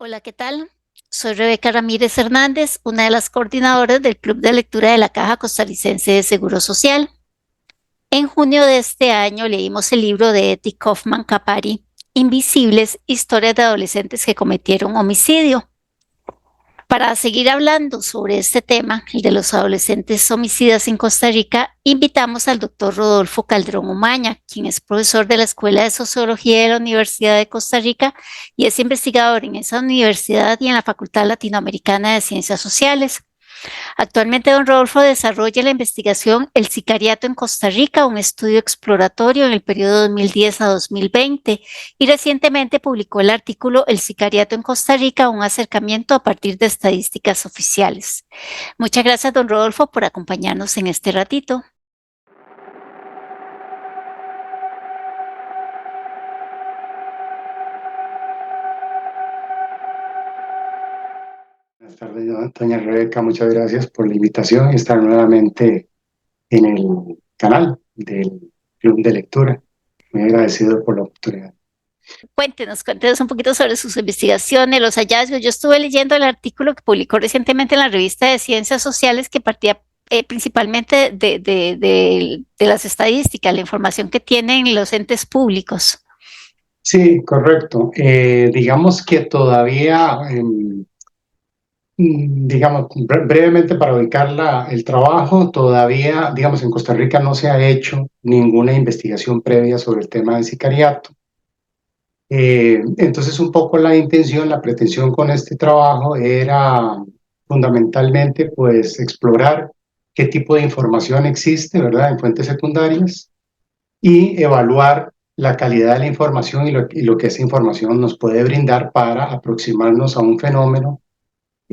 Hola, ¿qué tal? Soy Rebeca Ramírez Hernández, una de las coordinadoras del Club de Lectura de la Caja Costarricense de Seguro Social. En junio de este año leímos el libro de Etty Kaufman Capari, Invisibles, historias de adolescentes que cometieron homicidio. Para seguir hablando sobre este tema, el de los adolescentes homicidas en Costa Rica, invitamos al doctor Rodolfo Calderón Umaña, quien es profesor de la Escuela de Sociología de la Universidad de Costa Rica y es investigador en esa universidad y en la Facultad Latinoamericana de Ciencias Sociales. Actualmente, don Rodolfo desarrolla la investigación El sicariato en Costa Rica, un estudio exploratorio en el periodo 2010 a 2020, y recientemente publicó el artículo El sicariato en Costa Rica, un acercamiento a partir de estadísticas oficiales. Muchas gracias, don Rodolfo, por acompañarnos en este ratito. Buenas tardes, doña Rebeca. Muchas gracias por la invitación y estar nuevamente en el canal del Club de Lectura. Muy agradecido por la oportunidad. Cuéntenos un poquito sobre sus investigaciones, los hallazgos. Yo estuve leyendo el artículo que publicó recientemente en la revista de Ciencias Sociales que partía principalmente de las estadísticas, la información que tienen los entes públicos. Sí, correcto. Digamos que todavía, digamos, brevemente para ubicar el trabajo, todavía, digamos, en Costa Rica no se ha hecho ninguna investigación previa sobre el tema del sicariato. Entonces, un poco la intención, la pretensión con este trabajo era fundamentalmente, pues, explorar qué tipo de información existe, ¿verdad?, en fuentes secundarias y evaluar la calidad de la información y lo que esa información nos puede brindar para aproximarnos a un fenómeno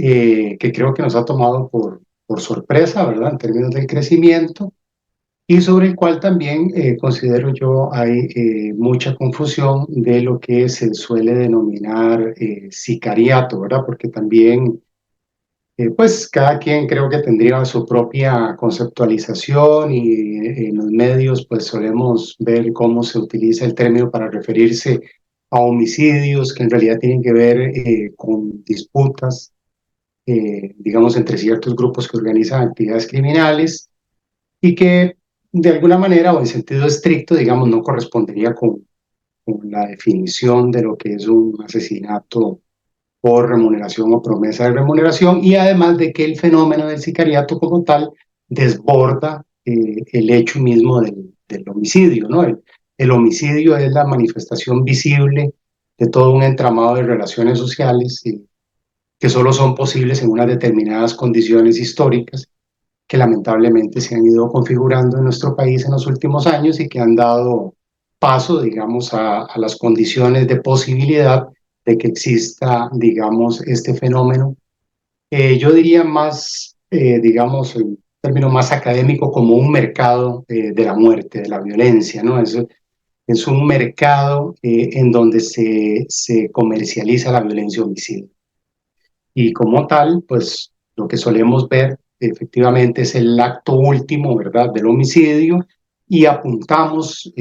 que creo que nos ha tomado por sorpresa, ¿verdad?, en términos del crecimiento y sobre el cual también considero yo hay mucha confusión de lo que se suele denominar sicariato, ¿verdad? Porque también, pues cada quien creo que tendría su propia conceptualización y en los medios pues solemos ver cómo se utiliza el término para referirse a homicidios que en realidad tienen que ver con disputas, digamos, entre ciertos grupos que organizan actividades criminales y que de alguna manera o en sentido estricto, digamos, no correspondería con la definición de lo que es un asesinato por remuneración o promesa de remuneración y además de que el fenómeno del sicariato como tal desborda el hecho mismo del homicidio, ¿no? El homicidio es la manifestación visible de todo un entramado de relaciones sociales que solo son posibles en unas determinadas condiciones históricas que lamentablemente se han ido configurando en nuestro país en los últimos años y que han dado paso, digamos, a las condiciones de posibilidad de que exista, digamos, este fenómeno. Yo diría más, digamos, en término más académico, como un mercado de la muerte, de la violencia, ¿no? Es un mercado en donde se comercializa la violencia homicida. Y como tal, pues lo que solemos ver efectivamente es el acto último, ¿verdad?, del homicidio y apuntamos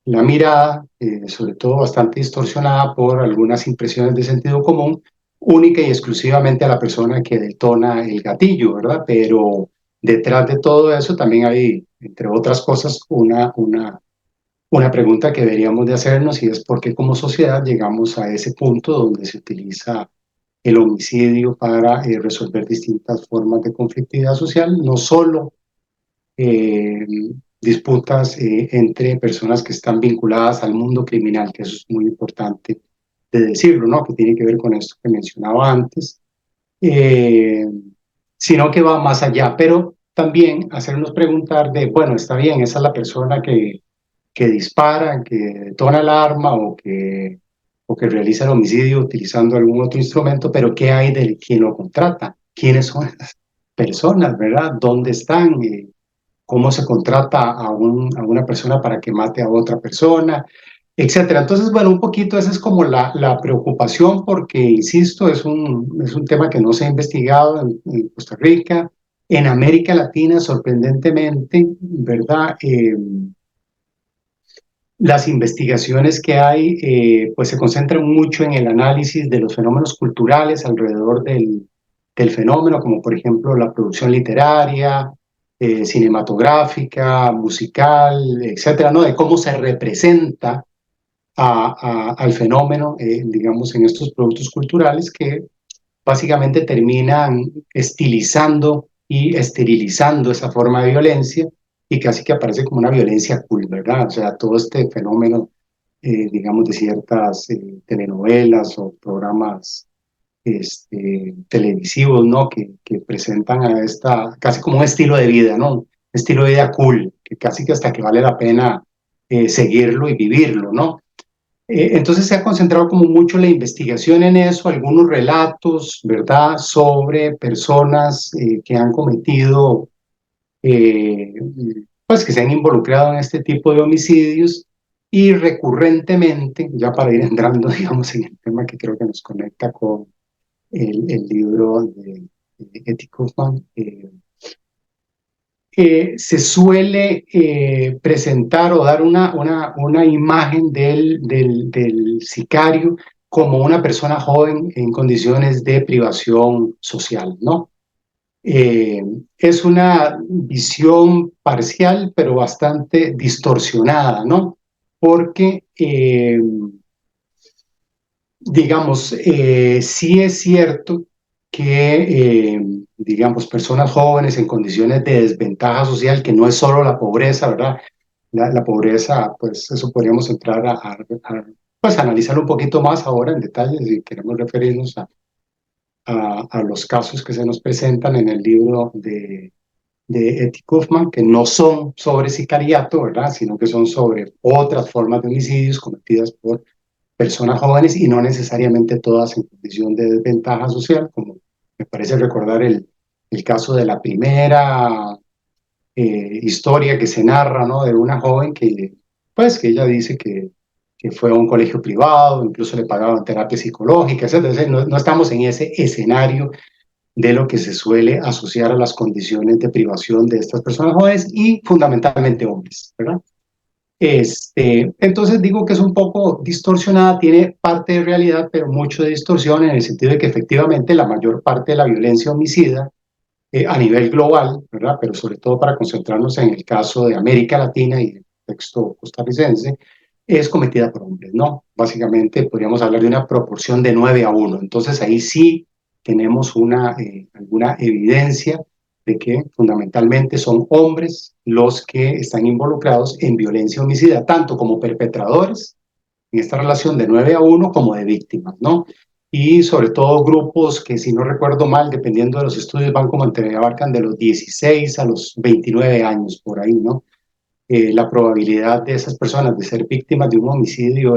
la mirada, sobre todo bastante distorsionada por algunas impresiones de sentido común, única y exclusivamente a la persona que detona el gatillo, ¿verdad? Pero detrás de todo eso también hay, entre otras cosas, una pregunta que deberíamos de hacernos y es por qué como sociedad llegamos a ese punto donde se utiliza el homicidio para resolver distintas formas de conflictividad social, no solo eh, disputas entre personas que están vinculadas al mundo criminal, que eso es muy importante de decirlo, ¿no? Que tiene que ver con esto que mencionaba antes, eh, sino que va más allá, pero también hacernos preguntar de, bueno, está bien, esa es la persona que dispara, que detona el arma o que realiza el homicidio utilizando algún otro instrumento, pero ¿qué hay de quien lo contrata? ¿Quiénes son esas personas, verdad? ¿Dónde están? ¿Cómo se contrata a una persona para que mate a otra persona? Etcétera. Entonces, bueno, un poquito esa es como la preocupación porque, insisto, es un tema que no se ha investigado en Costa Rica, en América Latina, sorprendentemente, ¿verdad? Las investigaciones que hay pues se concentran mucho en el análisis de los fenómenos culturales alrededor del fenómeno, como por ejemplo la producción literaria, cinematográfica, musical, etcétera, ¿no? De cómo se representa al fenómeno, digamos, en estos productos culturales que básicamente terminan estilizando y esterilizando esa forma de violencia y casi que aparece como una violencia cool, ¿verdad? O sea, todo este fenómeno, digamos, de ciertas telenovelas o programas televisivos, ¿no? Que presentan a esta, casi como un estilo de vida, ¿no? Un estilo de vida cool, que casi que hasta que vale la pena seguirlo y vivirlo, ¿no? Entonces se ha concentrado como mucho la investigación en eso, algunos relatos, ¿verdad?, sobre personas que han cometido, eh, pues que se han involucrado en este tipo de homicidios y recurrentemente, ya para ir entrando, digamos, en el tema que creo que nos conecta con el libro de Etty Kaufman, se suele presentar o dar una imagen del sicario como una persona joven en condiciones de privación social, ¿no? Eh, es una visión parcial, pero bastante distorsionada, ¿no? Porque digamos, sí es cierto que, digamos, personas jóvenes en condiciones de desventaja social, que no es solo la pobreza, ¿verdad? La pobreza, pues eso podríamos entrar pues, analizarlo un poquito más ahora en detalle, si queremos referirnos a los casos que se nos presentan en el libro de Etty Kaufman, que no son sobre sicariato, ¿verdad? Sino que son sobre otras formas de homicidios cometidas por personas jóvenes y no necesariamente todas en condición de desventaja social, como me parece recordar el caso de la primera historia que se narra, ¿no? De una joven que, pues, que ella dice que fue a un colegio privado, incluso le pagaban terapia psicológica, etc. Entonces, no estamos en ese escenario de lo que se suele asociar a las condiciones de privación de estas personas jóvenes y fundamentalmente hombres, ¿verdad? Entonces digo que es un poco distorsionada, tiene parte de realidad, pero mucho de distorsión en el sentido de que efectivamente la mayor parte de la violencia homicida a nivel global, ¿verdad? Pero sobre todo para concentrarnos en el caso de América Latina y el contexto costarricense, es cometida por hombres, ¿no? Básicamente podríamos hablar de una proporción de 9 a 1. Entonces ahí sí tenemos alguna evidencia de que fundamentalmente son hombres los que están involucrados en violencia homicida, tanto como perpetradores en esta relación de 9 a 1 como de víctimas, ¿no? Y sobre todo grupos que, si no recuerdo mal, dependiendo de los estudios, van como entre, abarcan de los 16 a los 29 años, por ahí, ¿no? La probabilidad de esas personas de ser víctimas de un homicidio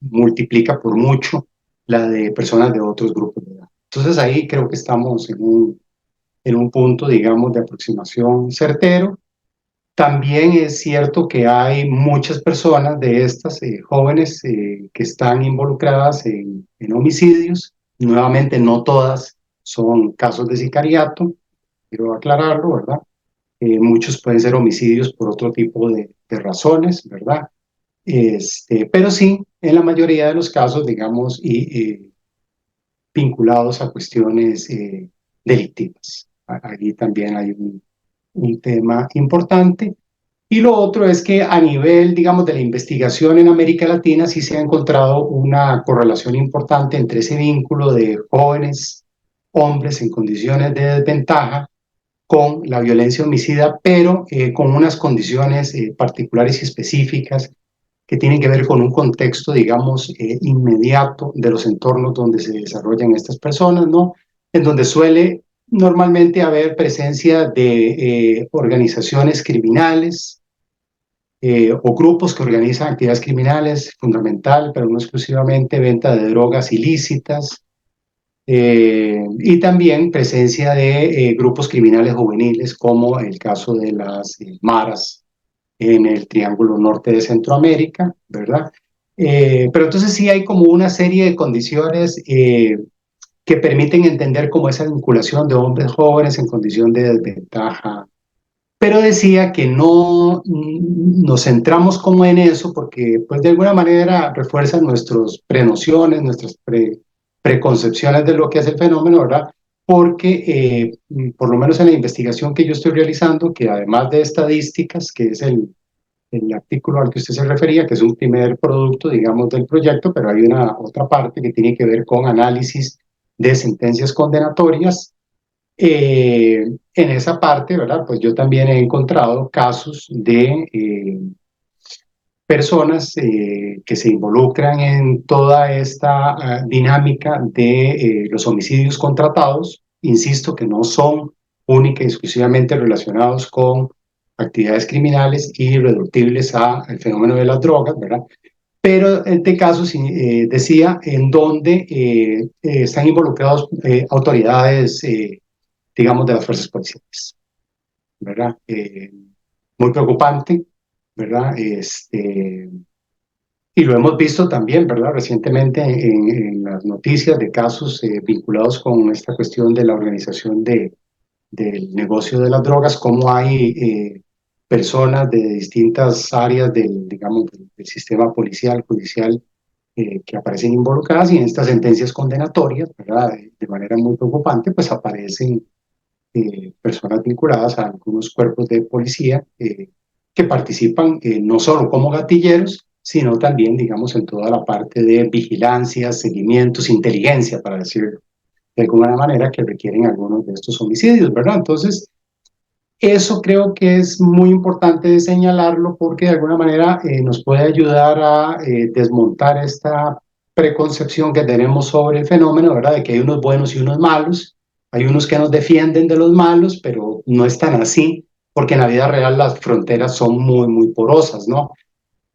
multiplica por mucho la de personas de otros grupos de edad. Entonces ahí creo que estamos en un punto, digamos, de aproximación certero. También es cierto que hay muchas personas de estas jóvenes que están involucradas en homicidios. Nuevamente, no todas son casos de sicariato, quiero aclararlo, ¿verdad? Muchos pueden ser homicidios por otro tipo de razones, ¿verdad? Pero sí, en la mayoría de los casos, digamos, vinculados a cuestiones delictivas. Allí también hay un tema importante. Y lo otro es que a nivel, digamos, de la investigación en América Latina sí se ha encontrado una correlación importante entre ese vínculo de jóvenes hombres en condiciones de desventaja con la violencia homicida, pero con unas condiciones particulares y específicas que tienen que ver con un contexto, digamos, inmediato de los entornos donde se desarrollan estas personas, ¿no? En donde suele normalmente haber presencia de organizaciones criminales, o grupos que organizan actividades criminales, fundamental, pero no exclusivamente, venta de drogas ilícitas, y también presencia de grupos criminales juveniles, como el caso de las maras en el Triángulo Norte de Centroamérica, ¿verdad? Pero entonces sí hay como una serie de condiciones que permiten entender como esa vinculación de hombres jóvenes en condición de desventaja pero decía que no nos centramos como en eso porque pues de alguna manera refuerza nuestras prenociones, nuestras preconcepciones de lo que es el fenómeno, ¿verdad? Porque por lo menos en la investigación que yo estoy realizando, que además de estadísticas, que es el artículo al que usted se refería, que es un primer producto, digamos, del proyecto, pero hay una otra parte que tiene que ver con análisis de sentencias condenatorias. En esa parte, ¿verdad? Pues yo también he encontrado casos de personas que se involucran en toda esta dinámica de los homicidios contratados. Insisto que no son única y exclusivamente relacionados con actividades criminales y irreductibles al fenómeno de las drogas, ¿verdad? Pero este caso decía en donde están involucrados autoridades, digamos, de las fuerzas policiales, ¿verdad? Muy preocupante, ¿verdad? Y lo hemos visto también, ¿verdad? Recientemente en las noticias de casos vinculados con esta cuestión de la organización del negocio de las drogas, cómo hay personas de distintas áreas digamos, del sistema policial, judicial, que aparecen involucradas y en estas sentencias condenatorias, ¿verdad? De manera muy preocupante, pues aparecen personas vinculadas a algunos cuerpos de policía que participan no solo como gatilleros, sino también, digamos, en toda la parte de vigilancia, seguimientos, inteligencia, para decir de alguna manera, que requieren algunos de estos homicidios, ¿verdad? Entonces, eso creo que es muy importante de señalarlo porque de alguna manera nos puede ayudar a desmontar esta preconcepción que tenemos sobre el fenómeno, ¿verdad? De que hay unos buenos y unos malos. Hay unos que nos defienden de los malos, pero no es tan así, porque en la vida real las fronteras son muy, muy porosas, ¿no?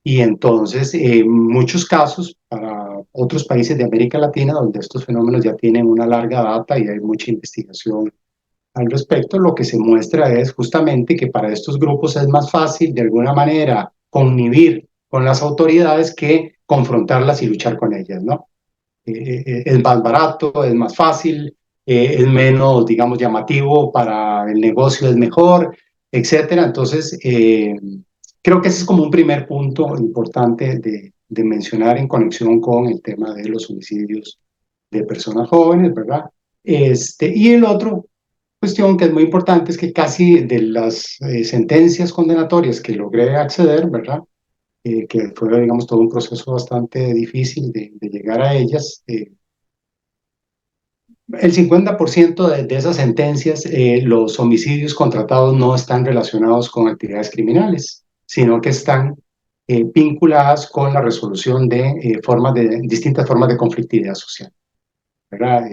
Y entonces, en muchos casos, para otros países de América Latina, donde estos fenómenos ya tienen una larga data y hay mucha investigación al respecto, lo que se muestra es justamente que para estos grupos es más fácil de alguna manera convivir con las autoridades que confrontarlas y luchar con ellas, ¿no? Es más barato, es más fácil, es menos, digamos, llamativo para el negocio, es mejor, etcétera. Entonces, creo que ese es como un primer punto importante de mencionar en conexión con el tema de los homicidios de personas jóvenes, ¿verdad? Y el otro cuestión que es muy importante es que casi de las sentencias condenatorias que logré acceder, ¿verdad? Que fue, digamos, todo un proceso bastante difícil de llegar a ellas. El 50% de esas sentencias, los homicidios contratados no están relacionados con actividades criminales, sino que están vinculadas con la resolución de, distintas formas de conflictividad social, ¿verdad?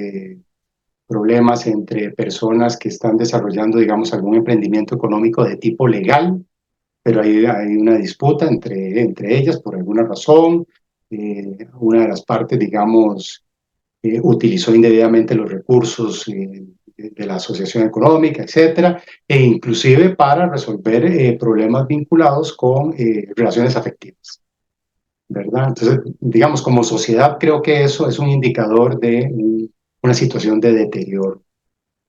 Problemas entre personas que están desarrollando, digamos, algún emprendimiento económico de tipo legal, pero hay una disputa entre ellas por alguna razón. Una de las partes, digamos, utilizó indebidamente los recursos de la asociación económica, etcétera, e inclusive para resolver problemas vinculados con relaciones afectivas, ¿verdad? Entonces, digamos, como sociedad creo que eso es un indicador de una situación de deterioro.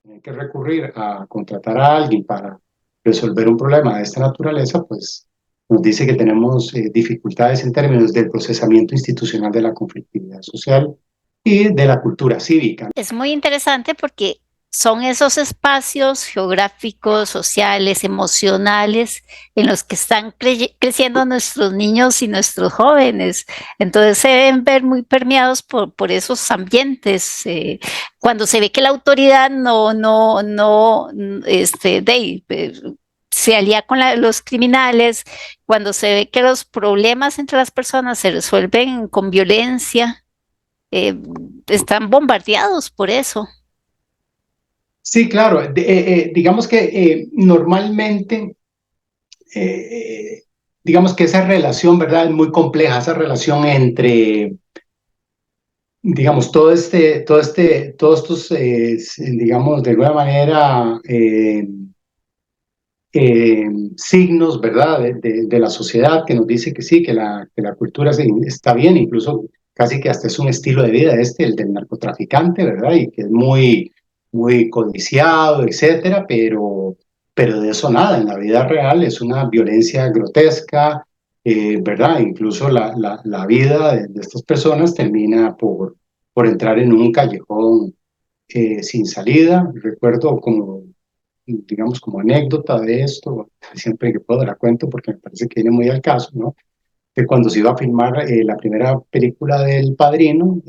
Hay que recurrir a contratar a alguien para resolver un problema de esta naturaleza, pues nos dice que tenemos dificultades en términos del procesamiento institucional de la conflictividad social y de la cultura cívica. Es muy interesante porque son esos espacios geográficos, sociales, emocionales en los que están creciendo nuestros niños y nuestros jóvenes. Entonces se deben ver muy permeados por esos ambientes. Cuando se ve que la autoridad se alía con los criminales, cuando se ve que los problemas entre las personas se resuelven con violencia, eh, están bombardeados por eso. Sí, claro, digamos que normalmente, digamos que esa relación, ¿verdad? Es muy compleja, esa relación entre, digamos, todos estos, digamos, de alguna manera, signos, ¿verdad?, de la sociedad que nos dice que sí, que la cultura está bien, incluso casi que hasta es un estilo de vida el del narcotraficante, ¿verdad?, y que es muy, muy codiciado, etcétera, pero de eso nada, en la vida real es una violencia grotesca, ¿verdad? Incluso la vida de estas personas termina por entrar en un callejón sin salida. Recuerdo como, digamos, como anécdota de esto, siempre que puedo la cuento porque me parece que viene muy al caso, ¿no? Que cuando se iba a filmar la primera película del Padrino,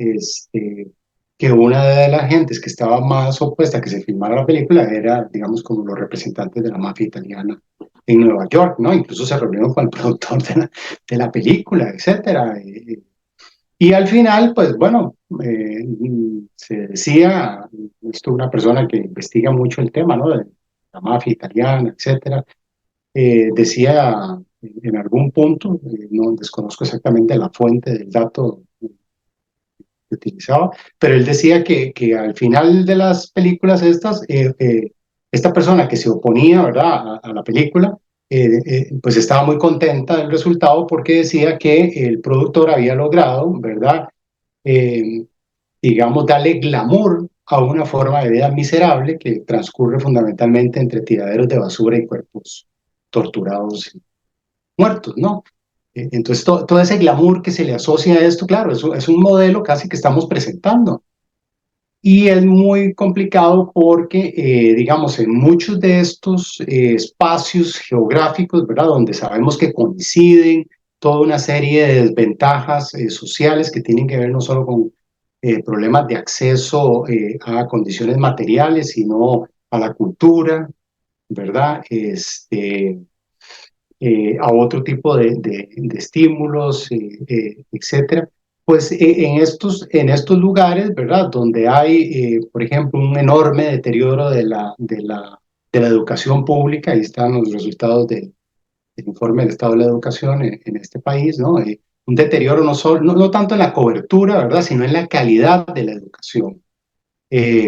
que una de las gentes que estaba más opuesta a que se filmara la película era, digamos, como los representantes de la mafia italiana en Nueva York, ¿no? Incluso se reunieron con el productor de la película, etcétera. Y al final, pues bueno, se decía, esto una persona que investiga mucho el tema, ¿no? De la mafia italiana, etcétera, decía en algún punto, no desconozco exactamente la fuente del dato que utilizaba, pero él decía que al final de las películas estas, esta persona que se oponía, ¿verdad?, a la película, pues estaba muy contenta del resultado porque decía que el productor había logrado, ¿verdad?, eh, digamos, darle glamour a una forma de vida miserable que transcurre fundamentalmente entre tiraderos de basura y cuerpos torturados y muertos, ¿no? Entonces, todo ese glamour que se le asocia a esto, claro, es un modelo casi que estamos presentando. Y es muy complicado porque, digamos, en muchos de estos espacios geográficos, ¿verdad?, donde sabemos que coinciden toda una serie de desventajas sociales que tienen que ver no solo con problemas de acceso a condiciones materiales, sino a la cultura, ¿verdad? A otro tipo de estímulos, etcétera. Pues en estos lugares, ¿verdad? Donde hay, por ejemplo, un enorme deterioro de la educación pública, ahí están los resultados del informe del estado de la educación en este país, ¿no? Un deterioro no tanto en la cobertura, ¿verdad? Sino en la calidad de la educación.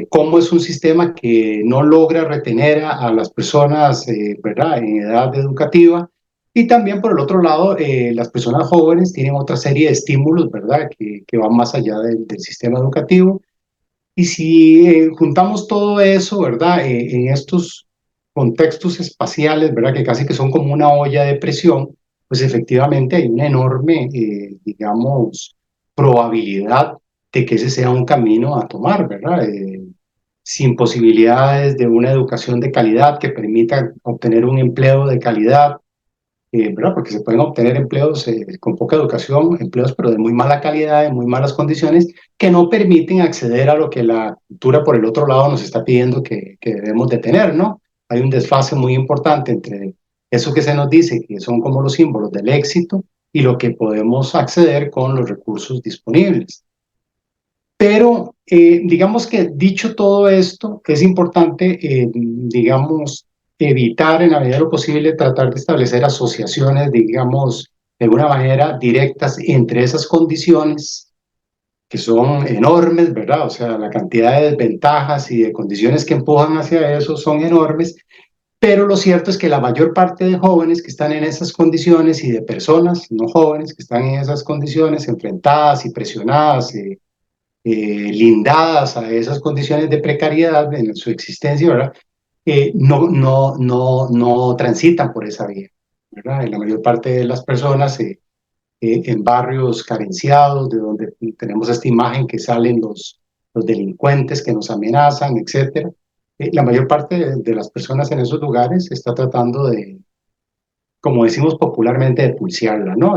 Cómo es un sistema que no logra retener a las personas, ¿verdad?, en edad educativa. Y también, por el otro lado, las personas jóvenes tienen otra serie de estímulos, ¿verdad?, que van más allá del sistema educativo. Y si juntamos todo eso, ¿verdad?, en estos contextos espaciales, ¿verdad?, que casi que son como una olla de presión, pues efectivamente hay una enorme, digamos, probabilidad de que ese sea un camino a tomar, ¿verdad? Sin posibilidades de una educación de calidad que permita obtener un empleo de calidad, ¿verdad? Porque se pueden obtener empleos con poca educación, empleos pero de muy mala calidad, de muy malas condiciones, que no permiten acceder a lo que la cultura por el otro lado nos está pidiendo que debemos de tener, ¿no? Hay un desfase muy importante entre eso que se nos dice, que son como los símbolos del éxito, y lo que podemos acceder con los recursos disponibles. Pero digamos que dicho todo esto, es importante, digamos, evitar en la medida de lo posible tratar de establecer asociaciones, digamos, de alguna manera directas entre esas condiciones que son enormes, ¿verdad? O sea, la cantidad de desventajas y de condiciones que empujan hacia eso son enormes, pero lo cierto es que la mayor parte de jóvenes que están en esas condiciones y de personas no jóvenes que están en esas condiciones enfrentadas y presionadas, lindadas a esas condiciones de precariedad en su existencia, ¿verdad? No transitan por esa vía, ¿verdad? La mayor parte de las personas en barrios carenciados, de donde tenemos esta imagen que salen los delincuentes que nos amenazan, etcétera. La mayor parte de las personas en esos lugares está tratando de, como decimos popularmente, de pulsearla, ¿no?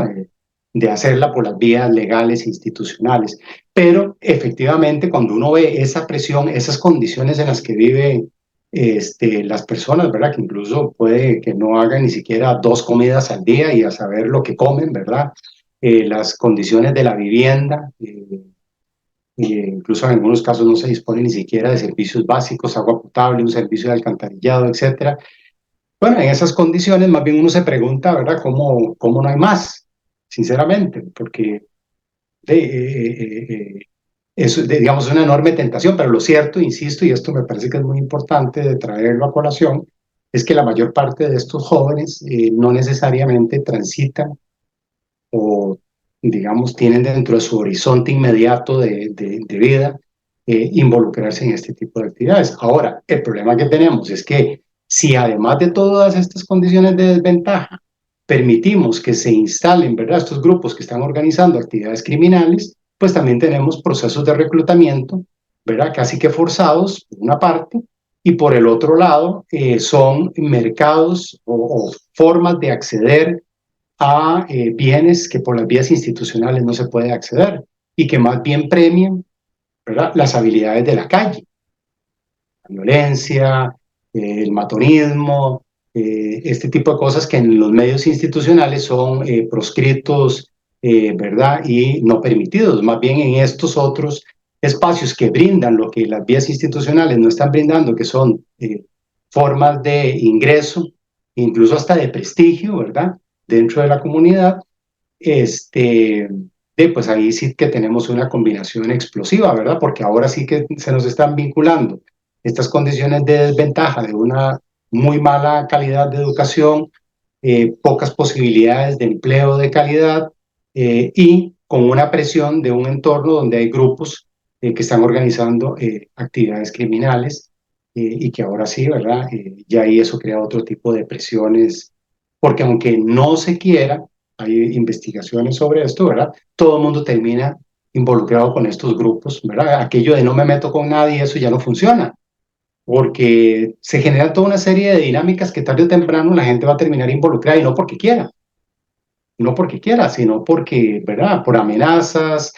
De hacerla por las vías legales e institucionales. Pero efectivamente, cuando uno ve esa presión, esas condiciones en las que viven las personas, ¿verdad? Que incluso puede que no hagan ni siquiera 2 comidas al día y a saber lo que comen, ¿verdad? Las condiciones de la vivienda, incluso en algunos casos no se dispone ni siquiera de servicios básicos, agua potable, un servicio de alcantarillado, etcétera. Bueno, en esas condiciones más bien uno se pregunta, ¿verdad?, cómo no hay más, sinceramente, porque eso es, digamos, una enorme tentación, pero lo cierto, insisto, y esto me parece que es muy importante de traerlo a colación, es que la mayor parte de estos jóvenes no necesariamente transitan o, digamos, tienen dentro de su horizonte inmediato de vida involucrarse en este tipo de actividades. Ahora, el problema que tenemos es que Si además de todas estas condiciones de desventaja, permitimos que se instalen, ¿verdad?, estos grupos que están organizando actividades criminales, pues también tenemos procesos de reclutamiento, ¿verdad?, casi que forzados, por una parte, y por el otro lado, son mercados o formas de acceder a bienes que por las vías institucionales no se puede acceder y que más bien premian, ¿verdad?, las habilidades de la calle, la violencia, el matonismo, este tipo de cosas que en los medios institucionales son proscritos, ¿verdad?, y no permitidos. Más bien en estos otros espacios que brindan lo que las vías institucionales no están brindando, que son formas de ingreso, incluso hasta de prestigio, ¿verdad?, dentro de la comunidad, pues ahí sí que tenemos una combinación explosiva, ¿verdad? Porque ahora sí que se nos están vinculando estas condiciones de desventaja de una muy mala calidad de educación, pocas posibilidades de empleo de calidad y con una presión de un entorno donde hay grupos que están organizando actividades criminales y que ahora sí, ¿verdad? Ya ahí eso crea otro tipo de presiones, porque aunque no se quiera, hay investigaciones sobre esto, ¿verdad? Todo el mundo termina involucrado con estos grupos, ¿verdad? Aquello de no me meto con nadie, eso ya no funciona, porque se genera toda una serie de dinámicas que tarde o temprano la gente va a terminar involucrada y no porque quiera, no porque quiera, sino porque, ¿verdad? Por amenazas,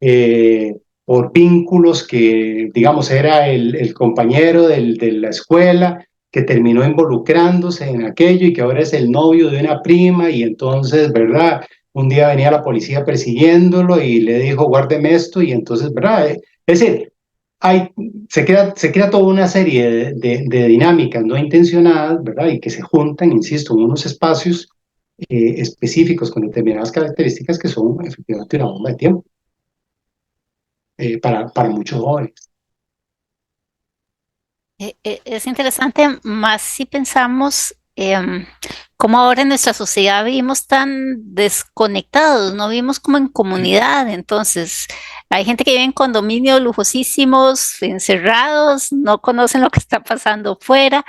eh, por vínculos que, digamos, era el compañero de la escuela que terminó involucrándose en aquello y que ahora es el novio de una prima y entonces, ¿verdad? Un día venía la policía persiguiéndolo y le dijo, guárdeme esto y entonces, ¿verdad? Es decir, hay, se crea toda una serie de dinámicas no intencionadas, ¿verdad? Y que se juntan, insisto, en unos espacios específicos con determinadas características que son efectivamente una bomba de tiempo para muchos jóvenes. Es interesante, más si pensamos cómo ahora en nuestra sociedad vivimos tan desconectados, no vivimos como en comunidad. Entonces, hay gente que vive en condominios lujosísimos, encerrados, no conocen lo que está pasando fuera.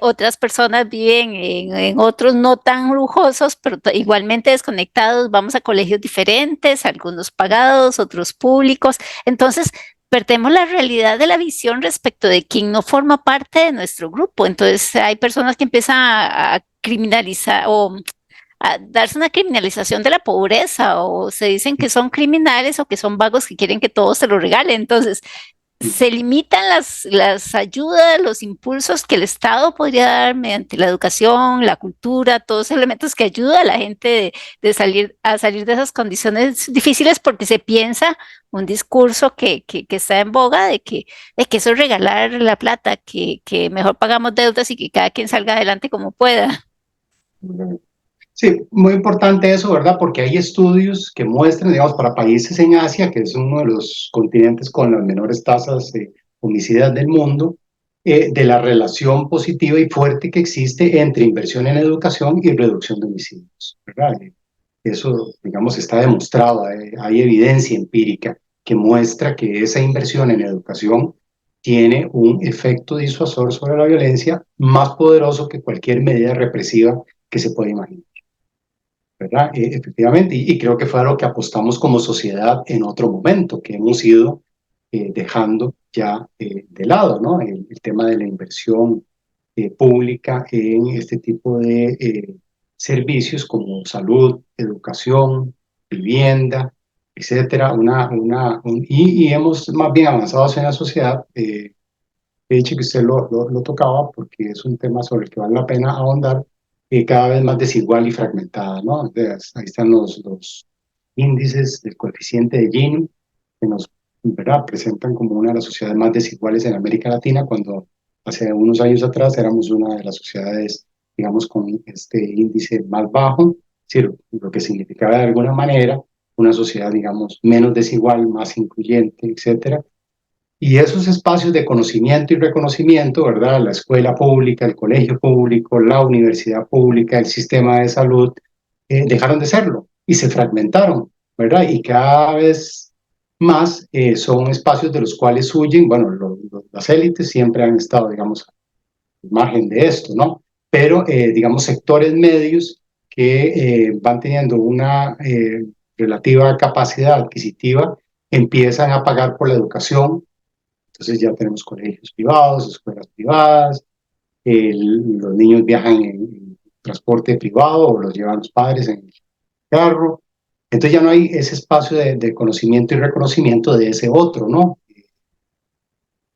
Otras personas viven en otros no tan lujosos, pero igualmente desconectados. Vamos a colegios diferentes, algunos pagados, otros públicos. Entonces, perdemos la realidad de la visión respecto de quien no forma parte de nuestro grupo. Entonces hay personas que empiezan a criminalizar o a darse una criminalización de la pobreza o se dicen que son criminales o que son vagos que quieren que todo se lo regale. Entonces se limitan las ayudas, los impulsos que el Estado podría dar mediante la educación, la cultura, todos los elementos que ayudan a la gente de salir de esas condiciones difíciles porque se piensa un discurso que está en boga de que eso es regalar la plata, que mejor pagamos deudas y que cada quien salga adelante como pueda. Sí, muy importante eso, ¿verdad? Porque hay estudios que muestran, digamos, para países en Asia, que es uno de los continentes con las menores tasas de homicidas del mundo, de la relación positiva y fuerte que existe entre inversión en educación y reducción de homicidios, ¿verdad? Eso, digamos, está demostrado, hay evidencia empírica que muestra que esa inversión en educación tiene un efecto disuasor sobre la violencia más poderoso que cualquier medida represiva que se pueda imaginar. ¿Verdad? Efectivamente, y creo que fue a lo que apostamos como sociedad en otro momento, que hemos ido dejando ya de lado, ¿no? El tema de la inversión pública en este tipo de servicios como salud, educación, vivienda, etcétera, y hemos más bien avanzado hacia una sociedad, he dicho que usted lo tocaba porque es un tema sobre el que vale la pena ahondar, cada vez más desigual y fragmentada, ¿no? Entonces, ahí están los índices del coeficiente de Gini, que nos, ¿verdad?, presentan como una de las sociedades más desiguales en América Latina, cuando hace unos años atrás éramos una de las sociedades, digamos, con este índice más bajo, es decir, lo que significaba de alguna manera una sociedad, digamos, menos desigual, más incluyente, etcétera. Y esos espacios de conocimiento y reconocimiento, ¿verdad? La escuela pública, el colegio público, la universidad pública, el sistema de salud, dejaron de serlo y se fragmentaron, ¿verdad? Y cada vez más son espacios de los cuales huyen, bueno, las élites siempre han estado, digamos, margen de esto, ¿no? Pero, digamos, sectores medios que van teniendo una relativa capacidad adquisitiva empiezan a pagar por la educación. Entonces ya tenemos colegios privados, escuelas privadas, los niños viajan en transporte privado o los llevan los padres en el carro. Entonces ya no hay ese espacio de conocimiento y reconocimiento de ese otro, ¿no?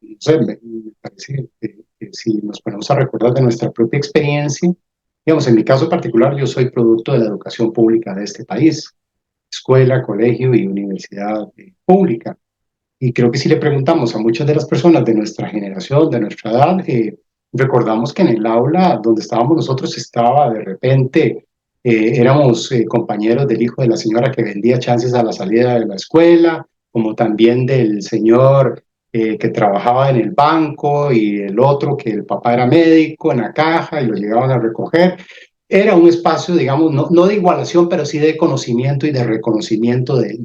No sé, me parece que si nos ponemos a recordar de nuestra propia experiencia, digamos, en mi caso particular, yo soy producto de la educación pública de este país, escuela, colegio y universidad pública. Y creo que si le preguntamos a muchas de las personas de nuestra generación, de nuestra edad, recordamos que en el aula donde estábamos nosotros estaba de repente, éramos compañeros del hijo de la señora que vendía chances a la salida de la escuela, como también del señor que trabajaba en el banco y el otro que el papá era médico en la caja y lo llegaban a recoger. Era un espacio, digamos, no de igualación, pero sí de conocimiento y de reconocimiento de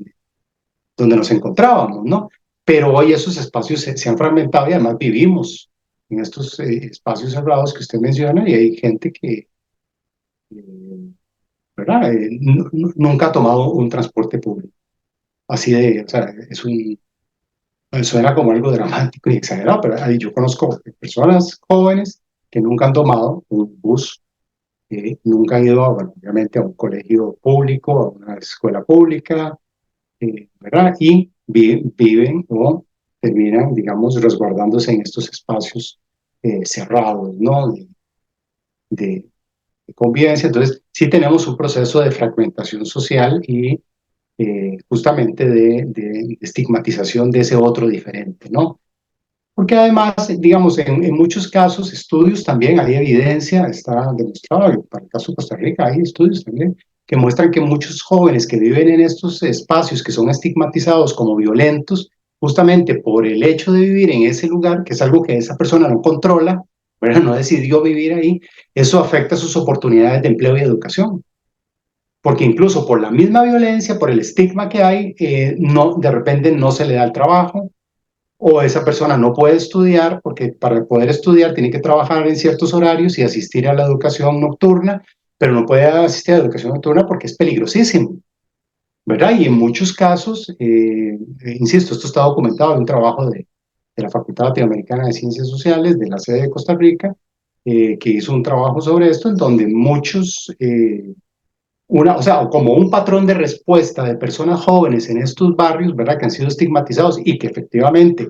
donde nos encontrábamos, ¿no? Pero hoy esos espacios se han fragmentado y además vivimos en estos espacios cerrados que usted menciona y hay gente que, ¿verdad? Nunca ha tomado un transporte público. Así de, o sea, suena como algo dramático y exagerado, pero yo conozco personas jóvenes que nunca han tomado un bus, nunca han ido, bueno, obviamente, a un colegio público, a una escuela pública, ¿verdad? Y viven o terminan, digamos, resguardándose en estos espacios cerrados, ¿no? De, de convivencia. Entonces, sí tenemos un proceso de fragmentación social y justamente de estigmatización de ese otro diferente, ¿no? Porque además, digamos, en muchos casos, estudios también, hay evidencia, está demostrado, y para el caso de Costa Rica hay estudios también que muestran que muchos jóvenes que viven en estos espacios que son estigmatizados como violentos, justamente por el hecho de vivir en ese lugar, que es algo que esa persona no controla, ¿verdad? No decidió vivir ahí, eso afecta sus oportunidades de empleo y educación. Porque incluso por la misma violencia, por el estigma que hay, no, de repente no se le da el trabajo, o esa persona no puede estudiar porque para poder estudiar tiene que trabajar en ciertos horarios y asistir a la educación nocturna, pero no puede asistir a la educación nocturna porque es peligrosísimo, ¿verdad? Y en muchos casos, insisto, esto está documentado en un trabajo de la Facultad Latinoamericana de Ciencias Sociales de la sede de Costa Rica, que hizo un trabajo sobre esto, en donde muchos, o sea, como un patrón de respuesta de personas jóvenes en estos barrios, ¿verdad? Que han sido estigmatizados y que efectivamente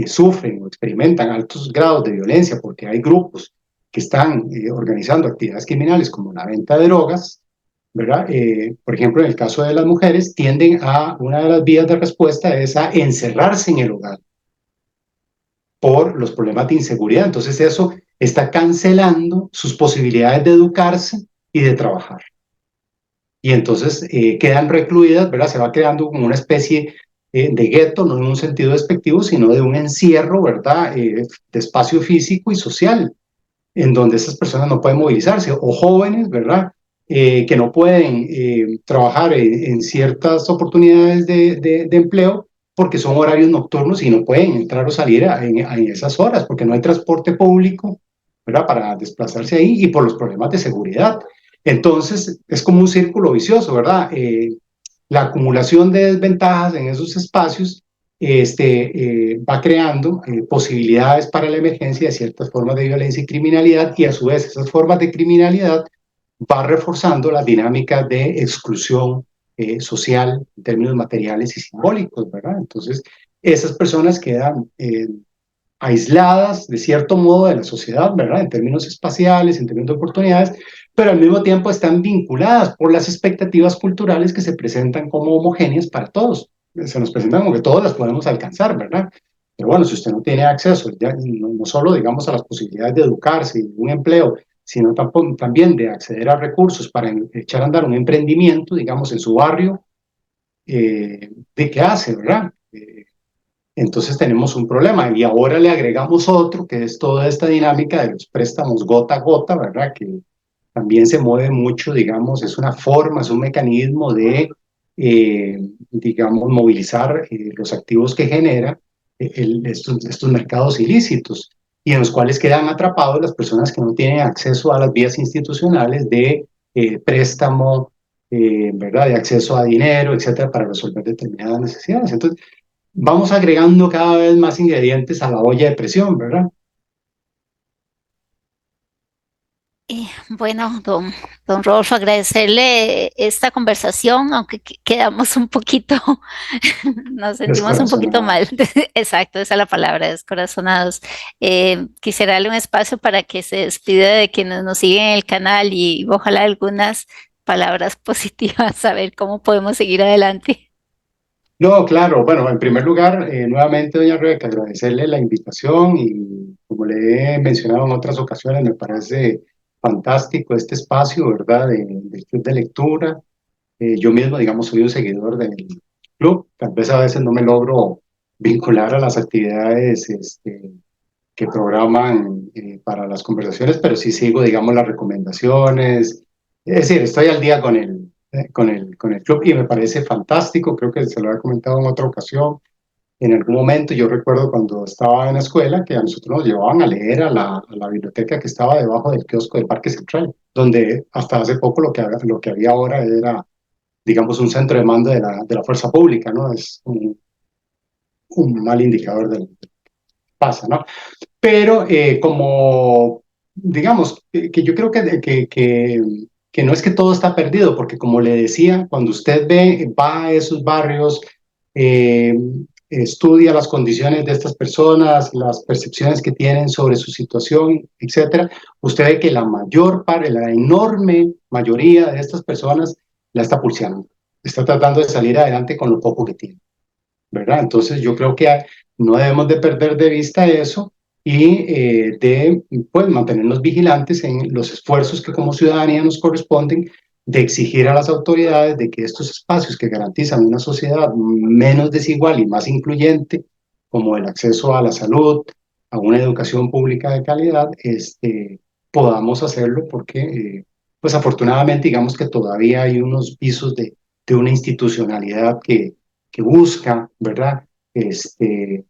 sufren o experimentan altos grados de violencia porque hay grupos que están organizando actividades criminales como la venta de drogas, ¿verdad? Por ejemplo, en el caso de las mujeres, tienden a, una de las vías de respuesta es a encerrarse en el hogar por los problemas de inseguridad. Entonces eso está cancelando sus posibilidades de educarse y de trabajar. Y entonces quedan recluidas, ¿verdad? Se va creando como una especie de gueto, no en un sentido despectivo, sino de un encierro, ¿verdad? De espacio físico y social, en donde esas personas no pueden movilizarse, o jóvenes, ¿verdad? Que no pueden trabajar en ciertas oportunidades de empleo porque son horarios nocturnos y no pueden entrar o salir en esas horas, porque no hay transporte público, ¿verdad? Para desplazarse ahí y por los problemas de seguridad. Entonces, es como un círculo vicioso, ¿verdad? La acumulación de desventajas en esos espacios va creando posibilidades para la emergencia de ciertas formas de violencia y criminalidad y a su vez esas formas de criminalidad va reforzando las dinámicas de exclusión social en términos materiales y simbólicos, ¿verdad? Entonces, esas personas quedan aisladas de cierto modo de la sociedad, ¿verdad? En términos espaciales, en términos de oportunidades, pero al mismo tiempo están vinculadas por las expectativas culturales que se presentan como homogéneas para todos. Se nos presentan como que todas las podemos alcanzar, ¿verdad? Pero bueno, si usted no tiene acceso, ya, no solo digamos a las posibilidades de educarse y un empleo, sino también de acceder a recursos para echar a andar un emprendimiento, digamos, en su barrio, ¿de qué hace, verdad? Entonces tenemos un problema y ahora le agregamos otro, que es toda esta dinámica de los préstamos gota a gota, ¿verdad? Que también se mueve mucho, digamos, es una forma, es un mecanismo de, digamos, movilizar los activos que genera estos mercados ilícitos. y en los cuales quedan atrapados las personas que no tienen acceso a las vías institucionales de préstamo, ¿verdad? De acceso a dinero, etcétera, para resolver determinadas necesidades. Entonces, vamos agregando cada vez más ingredientes a la olla de presión, ¿verdad? Bueno, don Rodolfo, agradecerle esta conversación, aunque quedamos un poquito, nos sentimos un poquito Descorazonado. mal. Exacto, esa es la palabra, descorazonados. Quisiera darle un espacio para que se despida de quienes nos siguen en el canal y ojalá algunas palabras positivas, saber cómo podemos seguir adelante. No, claro, bueno, en primer lugar, nuevamente, doña Rebeca, agradecerle la invitación y como le he mencionado en otras ocasiones, me parece fantástico este espacio, ¿verdad?, del club de lectura. Yo mismo, digamos, soy un seguidor del club, tal vez a veces no me logro vincular a las actividades que programan para las conversaciones, pero sí sigo, digamos, las recomendaciones. Es decir, estoy al día con el club y me parece fantástico. Creo que se lo he comentado en otra ocasión. En algún momento, yo recuerdo cuando estaba en la escuela que a nosotros nos llevaban a leer a la biblioteca que estaba debajo del kiosco del Parque Central, donde hasta hace poco lo que había ahora era, digamos, un centro de mando de la fuerza pública, ¿no? Es un mal indicador del pasa, ¿no? Pero como, digamos, que yo creo que no es que todo está perdido, porque como le decía, cuando usted va a esos barrios, eh, estudia las condiciones de estas personas, las percepciones que tienen sobre su situación, etcétera, usted ve que la mayor parte, la enorme mayoría de estas personas la está pulseando, está tratando de salir adelante con lo poco que tiene, ¿verdad? Entonces yo creo que no debemos de perder de vista eso y de pues, mantenernos vigilantes en los esfuerzos que como ciudadanía nos corresponden de exigir a las autoridades de que estos espacios que garantizan una sociedad menos desigual y más incluyente, como el acceso a la salud, a una educación pública de calidad, podamos hacerlo porque, pues afortunadamente, digamos que todavía hay unos pisos de una institucionalidad que busca, ¿verdad?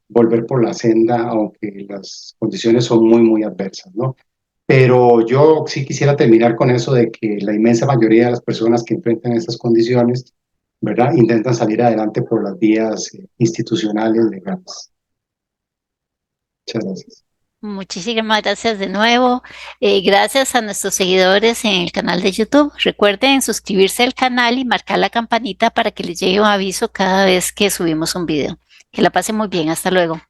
Volver por la senda, aunque las condiciones son muy, muy adversas, ¿no? Pero yo sí quisiera terminar con eso de que la inmensa mayoría de las personas que enfrentan estas condiciones, ¿verdad? Intentan salir adelante por las vías institucionales legales. Muchas gracias. Muchísimas gracias de nuevo. Gracias a nuestros seguidores en el canal de YouTube. Recuerden suscribirse al canal y marcar la campanita para que les llegue un aviso cada vez que subimos un video. Que la pasen muy bien. Hasta luego.